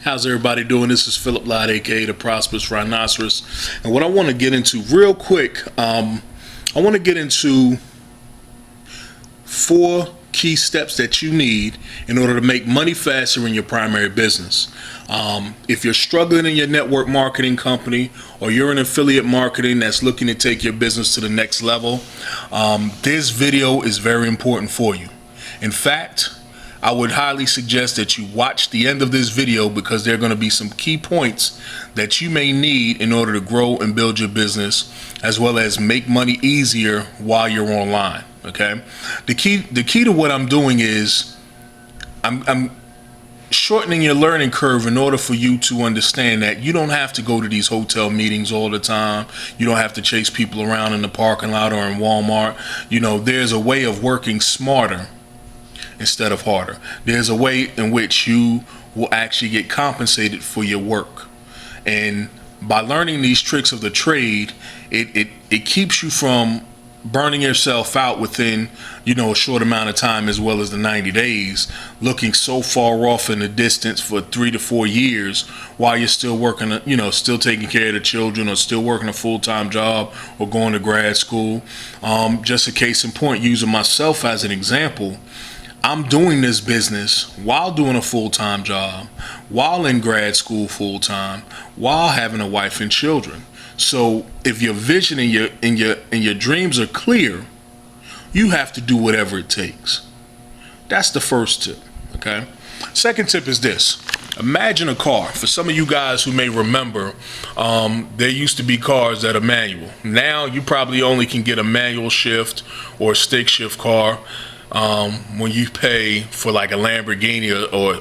How's everybody doing? This is Phillip Lyde, aka the Prosperous Rhinoceros. And what I want to get into real quick, I want to get into 4 key steps that you need in order to make money faster in your primary business. If you're struggling in your network marketing company, or you're in affiliate marketing that's looking to take your business to the next level, this video is very important for you. In fact, I would highly suggest that you watch the end of this video, because there are going to be some key points that you may need in order to grow and build your business, as well as make money easier while you're online. Okay, the key to what I'm doing is I'm shortening your learning curve in order for you to understand that you don't have to go to these hotel meetings all the time. You don't have to chase people around in the parking lot or in Walmart. You know, there's a way of working smarter instead of harder. There's a way in which you will actually get compensated for your work. And by learning these tricks of the trade, it keeps you from burning yourself out within, a short amount of time, as well as the 90 days, looking so far off in the distance for 3 to 4 years while you're still working, still taking care of the children, or still working a full-time job, or going to grad school. Just a case in point, using myself as an example, I'm doing this business while doing a full-time job, while in grad school full-time, while having a wife and children. So if your vision and your dreams are clear, you have to do whatever it takes. That's the first tip, okay? Second tip is this. Imagine a car. For some of you guys who may remember, there used to be cars that are manual. Now you probably only can get a manual shift or a stick shift car when you pay for like a Lamborghini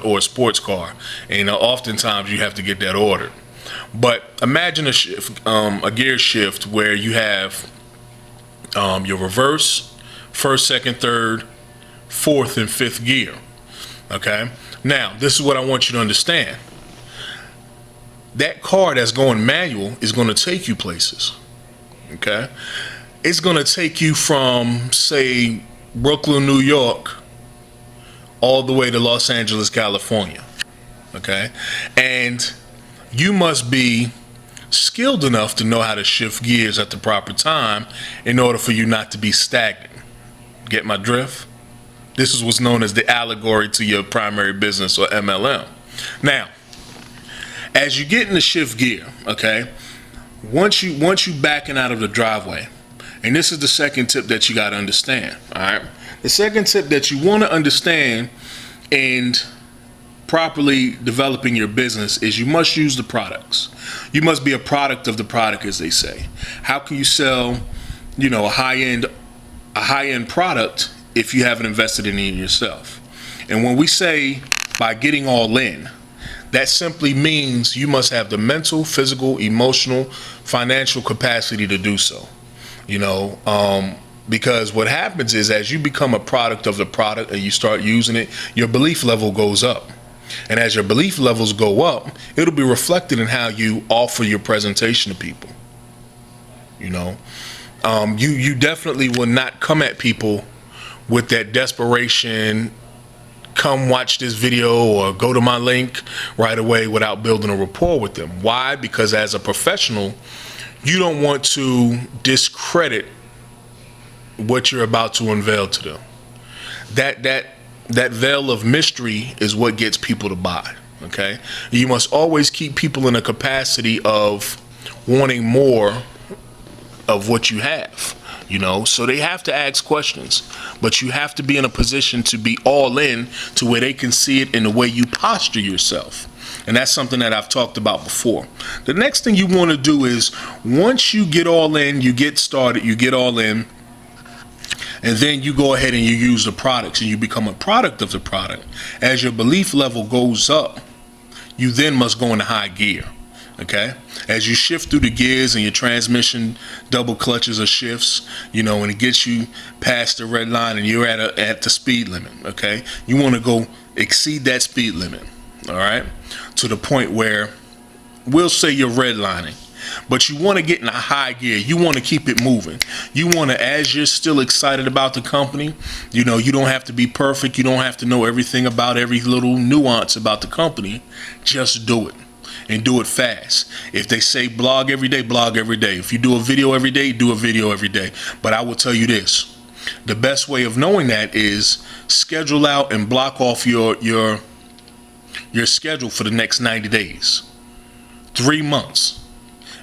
or a sports car, and oftentimes you have to get that ordered. But imagine a shift, a gear shift, where you have your reverse, first, second, third, fourth, and fifth gear. Okay, now this is what I want you to understand. That car that's going manual is going to take you places. Okay, it's going to take you from, say, Brooklyn, New York, all the way to Los Angeles, California. Okay, and you must be skilled enough to know how to shift gears at the proper time in order for you not to be stagnant. Get my drift? This is what's known as the allegory to your primary business, or MLM. Now, as you get in the shift gear, okay, once you backing out of the driveway, and this is the second tip that you got to understand, all right? The second tip that you want to understand and properly developing your business is you must use the products. You must be a product of the product, as they say. How can you sell, a high-end product if you haven't invested in it yourself? And when we say by getting all in, that simply means you must have the mental, physical, emotional, financial capacity to do so. Because what happens is, as you become a product of the product and you start using it, your belief level goes up. And as your belief levels go up, it'll be reflected in how you offer your presentation to people. You definitely will not come at people with that desperation, come watch this video or go to my link right away, without building a rapport with them. Why? Because as a professional, you don't want to discredit what you're about to unveil to them. That veil of mystery is what gets people to buy. Okay, you must always keep people in a capacity of wanting more of what you have. So they have to ask questions, but you have to be in a position to be all in to where they can see it in the way you posture yourself. And that's something that I've talked about before. The next thing you want to do is, once you get all in, you get started, you get all in, and then you go ahead and you use the products and you become a product of the product. As your belief level goes up, you then must go into high gear. Okay, as you shift through the gears and your transmission double clutches or shifts, and it gets you past the red line and you're at the speed limit. Okay, you want to go exceed that speed limit. All right, to the point where, we'll say you're redlining, But you want to get in a high gear. You want to keep it moving. You want to, as you're still excited about the company, you know, you don't have to be perfect. You don't have to know everything about every little nuance about the company. Just do it. And do it fast. If they say blog every day, blog every day. If you do a video every day, do a video every day. But I will tell you this. The best way of knowing that is schedule out and block off your schedule for the next 90 days. 3 months.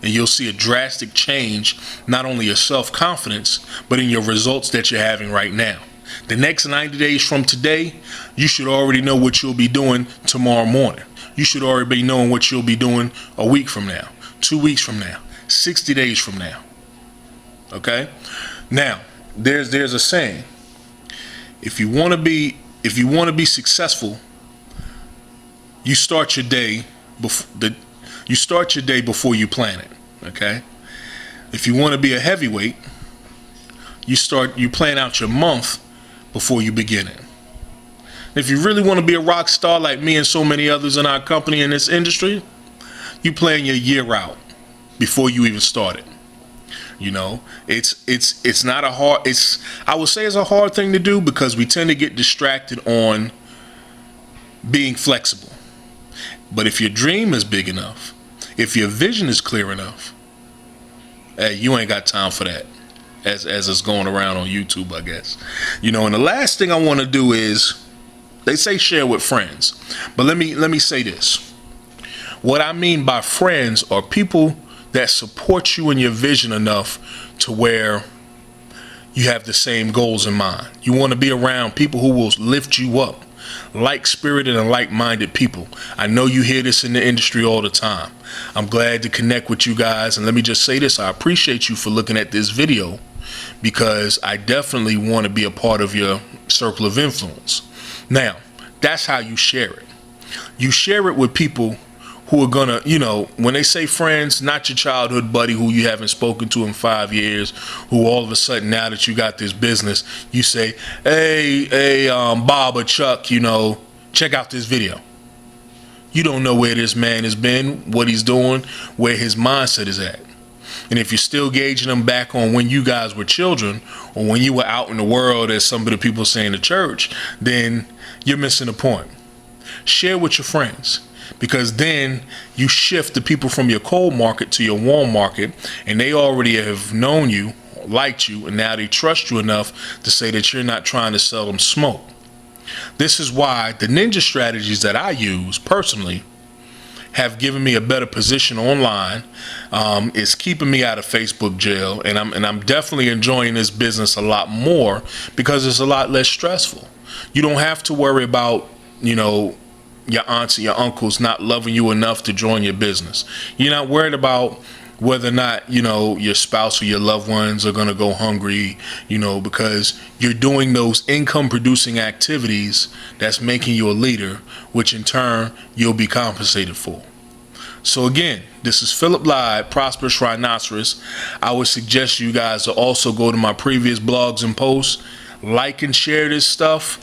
And you'll see a drastic change, not only your self-confidence, but in your results that you're having right now. The next 90 days from today, you should already know what you'll be doing tomorrow morning. You should already be knowing what you'll be doing a week from now, 2 weeks from now, 60 days from now. Okay? Now, there's a saying. If you want to be successful, you start your day before you plan it. Okay? If you want to be a heavyweight, you plan out your month before you begin it. If you really want to be a rock star like me and so many others in our company in this industry, you plan your year out before you even start it. You know, it's not a hard, I would say it's a hard thing to do because we tend to get distracted on being flexible. But if your dream is big enough, if your vision is clear enough, hey, you ain't got time for that. As it's going around on YouTube, I guess. You know, and the last thing I want to do is, they say share with friends, but let me say this. What I mean by friends are people that support you in your vision enough to where you have the same goals in mind. You want to be around people who will lift you up, like-spirited and like-minded people. I know you hear this in the industry all the time. I'm glad to connect with you guys, and let me just say this. I appreciate you for looking at this video because I definitely want to be a part of your circle of influence. Now, that's how you share it. You share it with people who are gonna, you know, when they say friends, not your childhood buddy who you haven't spoken to in 5 years, who all of a sudden, now that you got this business, you say, hey, Bob or Chuck, you know, check out this video. You don't know where this man has been, what he's doing, where his mindset is at. And if you're still gauging them back on when you guys were children or when you were out in the world, as some of the people say in the church, then you're missing the point. Share with your friends, because then you shift the people from your cold market to your warm market, and they already have known you, liked you, and now they trust you enough to say that you're not trying to sell them smoke. This is why the ninja strategies that I use personally have given me a better position online. It's keeping me out of Facebook jail, and I'm definitely enjoying this business a lot more because it's a lot less stressful. You don't have to worry about, you know, your aunts and your uncles not loving you enough to join your business. You're not worried about whether or not, you know, your spouse or your loved ones are going to go hungry, you know, because you're doing those income producing activities that's making you a leader, which in turn you'll be compensated for. So again, this is Phillip Lyde, Prosperous Rhinoceros. I would suggest you guys to also go to my previous blogs and posts, like and share this stuff.